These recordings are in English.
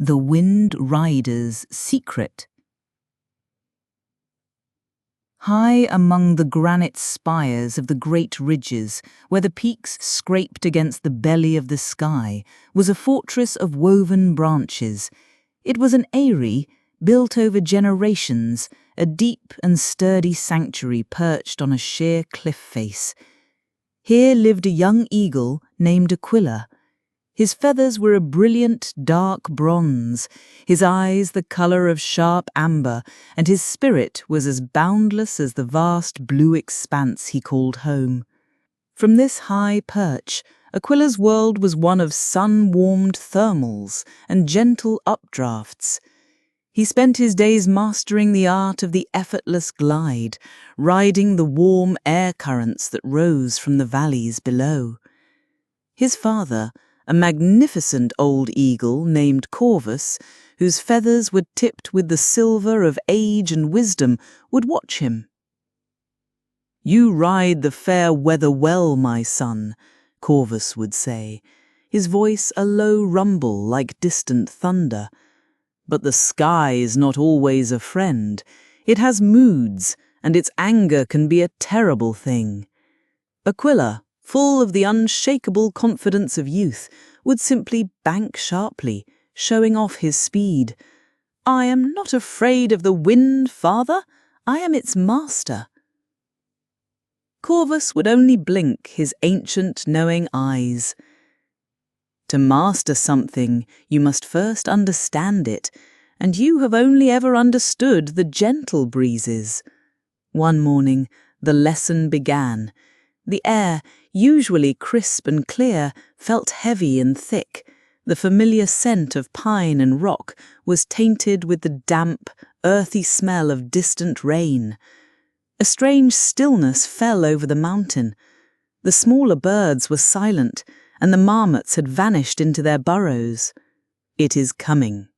The Wind Rider's Secret. High among the granite spires of the great ridges, where the peaks scraped against the belly of the sky, was a fortress of woven branches. It was an eyrie built over generations, a deep and sturdy sanctuary perched on a sheer cliff face. Here lived a young eagle named Aquila. His feathers were a brilliant dark bronze, his eyes the colour of sharp amber, and his spirit was as boundless as the vast blue expanse he called home. From this high perch, Aquila's world was one of sun-warmed thermals and gentle updrafts. He spent his days mastering the art of the effortless glide, riding the warm air currents that rose from the valleys below. His father, a magnificent old eagle named Corvus, whose feathers were tipped with the silver of age and wisdom, would watch him. "You ride the fair weather well, my son," Corvus would say, his voice a low rumble like distant thunder. "But the sky is not always a friend. It has moods, and its anger can be a terrible thing." Aquila, full of the unshakable confidence of youth, would simply bank sharply, showing off his speed. "I am not afraid of the wind, father. I am its master." Corvus would only blink his ancient, knowing eyes. To master something, you must first understand it, and you have only ever understood the gentle breezes. One morning, the lesson began. The air, usually crisp and clear, felt heavy and thick. The familiar scent of pine and rock was tainted with the damp, earthy smell of distant rain. A strange stillness fell over the mountain. The smaller birds were silent, and the marmots had vanished into their burrows. "It is coming,"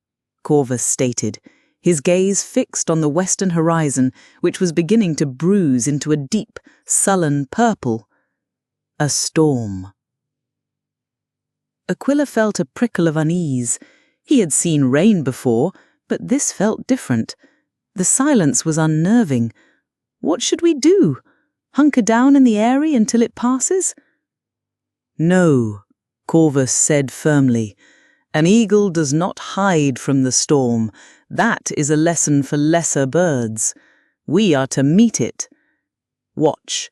Corvus stated, his gaze fixed on the western horizon, which was beginning to bruise into a deep, sullen purple. "A storm." Aquila felt a prickle of unease. He had seen rain before, but this felt different. The silence was unnerving. What should we do? Hunker down in the eyrie until it passes? "No," Corvus said firmly. "An eagle does not hide from the storm. That is a lesson for lesser birds. We are to meet it. Watch."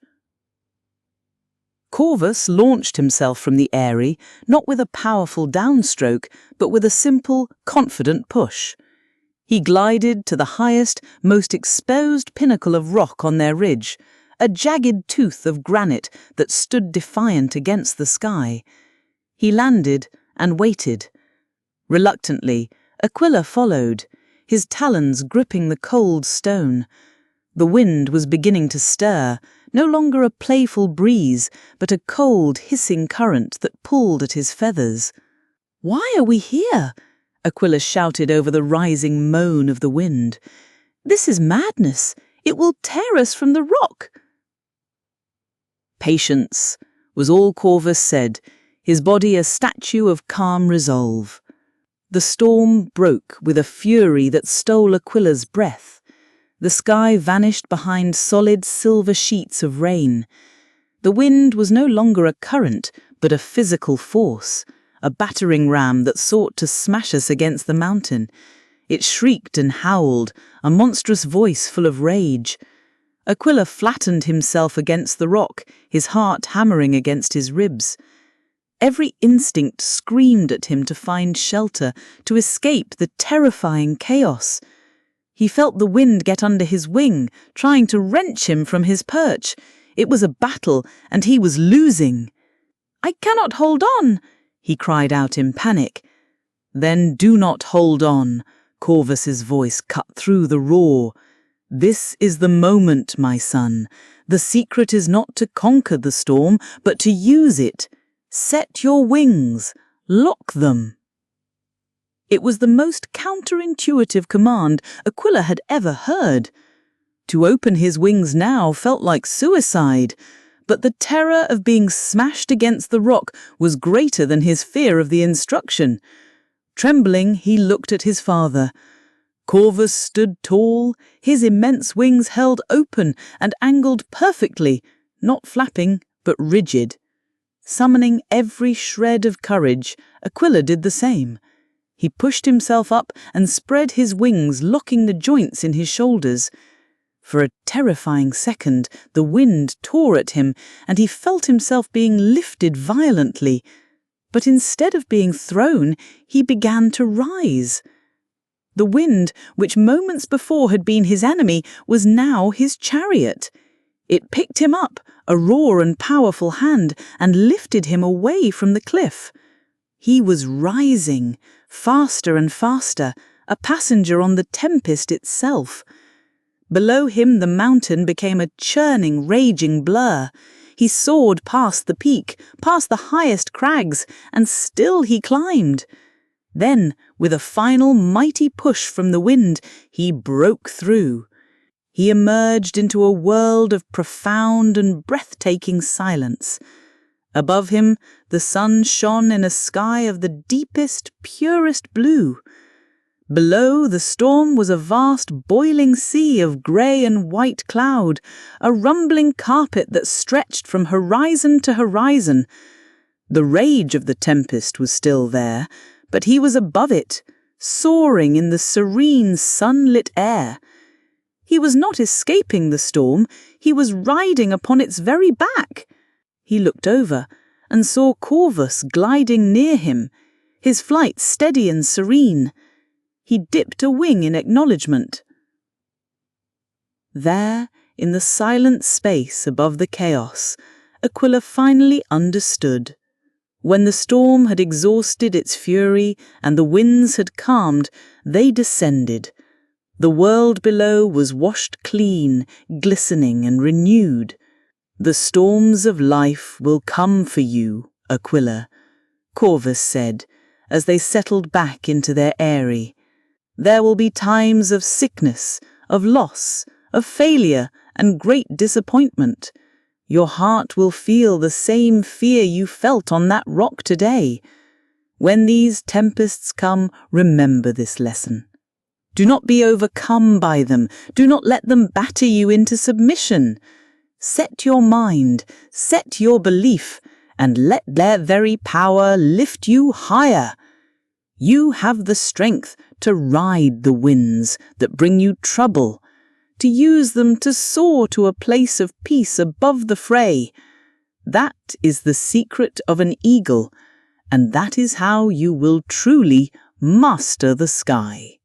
Corvus launched himself from the eyrie, not with a powerful downstroke, but with a simple, confident push. He glided to the highest, most exposed pinnacle of rock on their ridge, a jagged tooth of granite that stood defiant against the sky. He landed and waited. Reluctantly, Aquila followed, his talons gripping the cold stone. The wind was beginning to stir, no longer a playful breeze, but a cold, hissing current that pulled at his feathers. "Why are we here?" Aquila shouted over the rising moan of the wind. "This is madness. It will tear us from the rock." "Patience," was all Corvus said, his body a statue of calm resolve. The storm broke with a fury that stole Aquila's breath. The sky vanished behind solid silver sheets of rain. The wind was no longer a current, but a physical force, a battering ram that sought to smash us against the mountain. It shrieked and howled, a monstrous voice full of rage. Aquila flattened himself against the rock, his heart hammering against his ribs. Every instinct screamed at him to find shelter, to escape the terrifying chaos. He felt the wind get under his wing, trying to wrench him from his perch. It was a battle, and he was losing. "I cannot hold on," he cried out in panic. "Then do not hold on," Corvus's voice cut through the roar. "This is the moment, my son. The secret is not to conquer the storm, but to use it. Set your wings. Lock them." It was the most counterintuitive command Aquila had ever heard. To open his wings now felt like suicide, but the terror of being smashed against the rock was greater than his fear of the instruction. Trembling, he looked at his father. Corvus stood tall, his immense wings held open and angled perfectly, not flapping, but rigid. Summoning every shred of courage, Aquila did the same. He pushed himself up and spread his wings, locking the joints in his shoulders. For a terrifying second, the wind tore at him, and he felt himself being lifted violently. But instead of being thrown, he began to rise. The wind, which moments before had been his enemy, was now his chariot. It picked him up, a raw and powerful hand, and lifted him away from the cliff. He was rising, faster and faster, a passenger on the tempest itself. Below him the mountain became a churning, raging blur. He soared past the peak, past the highest crags, and still he climbed. Then, with a final mighty push from the wind, he broke through. He emerged into a world of profound and breathtaking silence. Above him, the sun shone in a sky of the deepest, purest blue. Below, the storm was a vast boiling sea of grey and white cloud, a rumbling carpet that stretched from horizon to horizon. The rage of the tempest was still there, but he was above it, soaring in the serene, sunlit air. He was not escaping the storm, he was riding upon its very back. He looked over and saw Corvus gliding near him, his flight steady and serene. He dipped a wing in acknowledgement. There, in the silent space above the chaos, Aquila finally understood. When the storm had exhausted its fury and the winds had calmed, they descended. The world below was washed clean, glistening and renewed. "The storms of life will come for you, Aquila," Corvus said, as they settled back into their eyrie. "There will be times of sickness, of loss, of failure, and great disappointment. Your heart will feel the same fear you felt on that rock today. When these tempests come, remember this lesson. Do not be overcome by them. Do not let them batter you into submission. Set your mind, set your belief, and let their very power lift you higher. You have the strength to ride the winds that bring you trouble, to use them to soar to a place of peace above the fray. That is the secret of an eagle, and that is how you will truly master the sky."